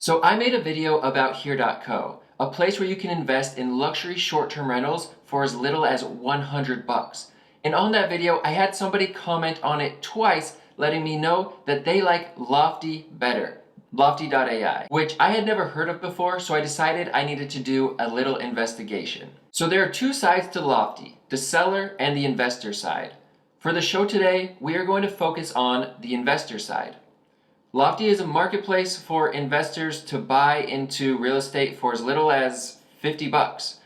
So I made a video about here.co, a place where you can invest in luxury short-term rentals for as little as 100 bucks. And on that video, I had somebody comment on it twice, letting me know that they like Lofty better. LOFTY.AI, which I had never heard of before, so I decided I needed to do a little investigation. So there are two sides to Lofty, the seller and the investor side. For the show today, we are going to focus on the investor side. Lofty is a marketplace for investors to buy into real estate for as little as 50 bucks.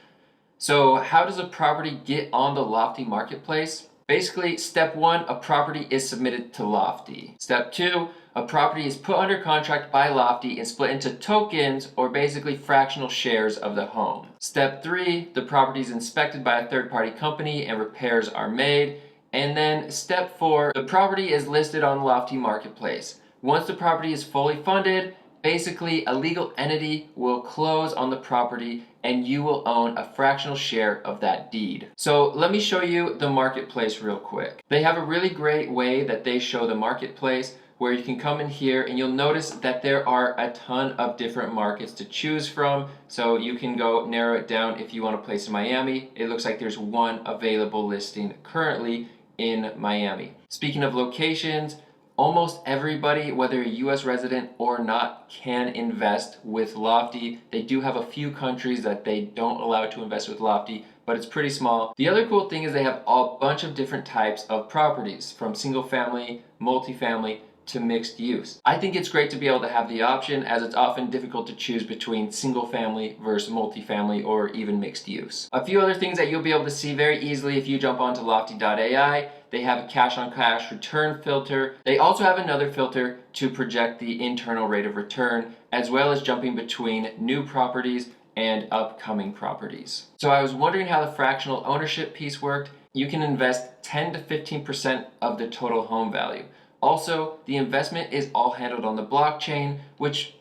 So how does a property get on the Lofty marketplace? Basically, step one, a property is submitted to Lofty. Step two, a property is put under contract by Lofty and split into tokens, or basically fractional shares of the home. Step three, the property is inspected by a third-party company and repairs are made. And then step four, the property is listed on Lofty marketplace. Once the property is fully funded, basically a legal entity will close on the property and you will own a fractional share of that deed. So let me show you the marketplace real quick. They have a really great way that they show the marketplace where you can come in here and you'll notice that there are a ton of different markets to choose from. So you can go narrow it down if you want a place in Miami. It looks like there's one available listing currently in Miami. Speaking of locations, almost everybody, whether a US resident or not, can invest with Lofty. They do have a few countries that they don't allow to invest with Lofty, but it's pretty small. The other cool thing is they have a bunch of different types of properties, from single family, multifamily, to mixed use. I think it's great to be able to have the option, as it's often difficult to choose between single family versus multifamily or even mixed use. A few other things that you'll be able to see very easily if you jump onto Lofty.AI. They have a cash on cash return filter. They also have another filter to project the internal rate of return, as well as jumping between new properties and upcoming properties. So I was wondering how the fractional ownership piece worked. You can invest 10 to 15% of the total home value. Also, the investment is all handled on the blockchain, which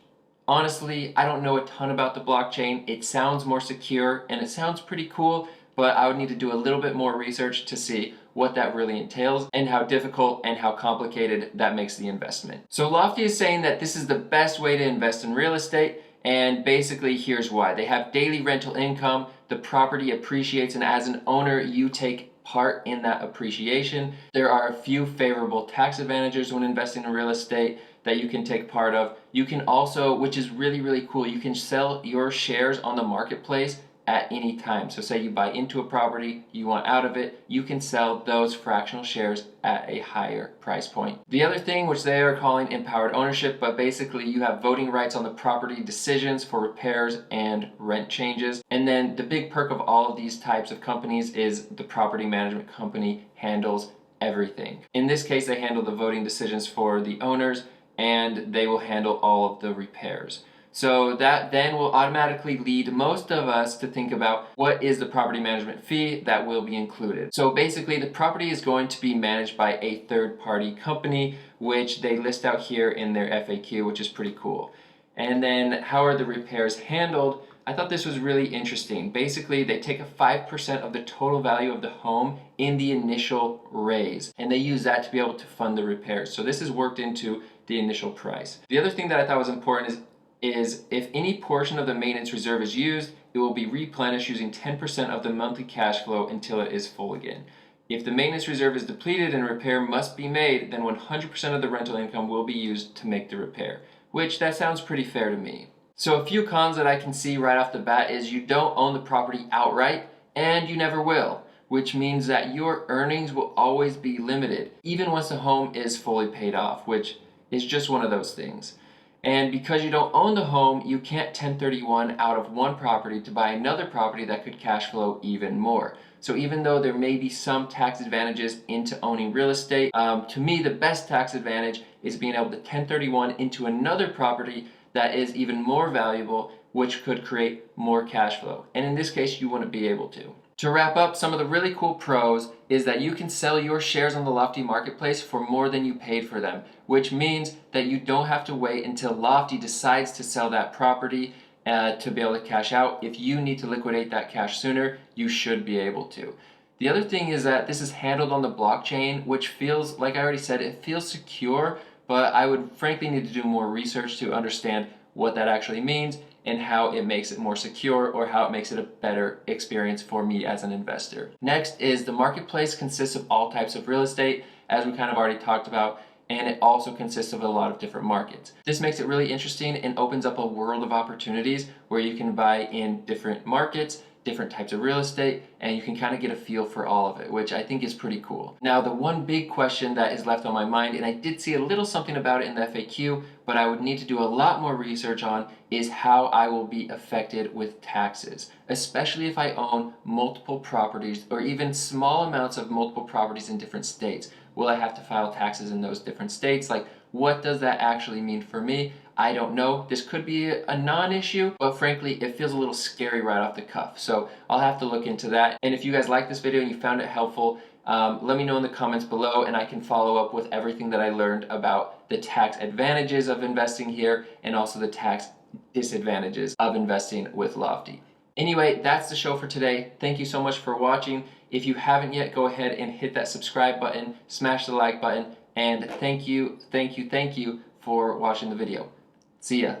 honestly, I don't know a ton about the blockchain. It sounds more secure and it sounds pretty cool, but I would need to do a little bit more research to see what that really entails and how difficult and how complicated that makes the investment. So Lofty is saying that this is the best way to invest in real estate, and basically here's why. They have daily rental income, the property appreciates, and as an owner, you take part in that appreciation. There are a few favorable tax advantages when investing in real estate that you can take part of. You can also, which is really, really cool, you can sell your shares on the marketplace at any time. So say you buy into a property, you want out of it, you can sell those fractional shares at a higher price point. The other thing, which they are calling empowered ownership, but basically you have voting rights on the property decisions for repairs and rent changes. And then the big perk of all of these types of companies is the property management company handles everything. In this case, they handle the voting decisions for the owners and they will handle all of the repairs. So that then will automatically lead most of us to think about what is the property management fee that will be included. So basically the property is going to be managed by a third-party company, which they list out here in their FAQ, which is pretty cool. And then how are the repairs handled? I thought this was really interesting. Basically, they take a 5% of the total value of the home in the initial raise, and they use that to be able to fund the repairs. So this is worked into the initial price. The other thing that I thought was important is if any portion of the maintenance reserve is used, it will be replenished using 10% of the monthly cash flow until it is full again. If the maintenance reserve is depleted and repair must be made, then 100% of the rental income will be used to make the repair, which that sounds pretty fair to me. So a few cons that I can see right off the bat is you don't own the property outright and you never will, which means that your earnings will always be limited, even once the home is fully paid off, which is just one of those things. And because you don't own the home, you can't 1031 out of one property to buy another property that could cash flow even more. So even though there may be some tax advantages into owning real estate, to me the best tax advantage is being able to 1031 into another property that is even more valuable, which could create more cash flow. And in this case, you want to be able to. To wrap up, some of the really cool pros is that you can sell your shares on the Lofty marketplace for more than you paid for them, which means that you don't have to wait until Lofty decides to sell that property to be able to cash out. If you need to liquidate that cash sooner, you should be able to. The other thing is that this is handled on the blockchain, which feels, like I already said, it feels secure, but I would frankly need to do more research to understand what that actually means and how it makes it more secure or how it makes it a better experience for me as an investor. Next is the marketplace consists of all types of real estate, as we kind of already talked about, and it also consists of a lot of different markets. This makes it really interesting and opens up a world of opportunities where you can buy in different markets, different types of real estate, and you can kind of get a feel for all of it, which I think is pretty cool. Now, the one big question that is left on my mind, and I did see a little something about it in the FAQ, but I would need to do a lot more research on, is how I will be affected with taxes, especially if I own multiple properties or even small amounts of multiple properties in different states. Will I have to file taxes in those different states? Like, what does that actually mean for me? I don't know. This could be a non-issue, but frankly, it feels a little scary right off the cuff. So I'll have to look into that. And if you guys like this video and you found it helpful, let me know in the comments below and I can follow up with everything that I learned about the tax advantages of investing here and also the tax disadvantages of investing with Lofty. Anyway, that's the show for today. Thank you so much for watching. If you haven't yet, go ahead and hit that subscribe button, smash the like button, and thank you for watching the video. See ya.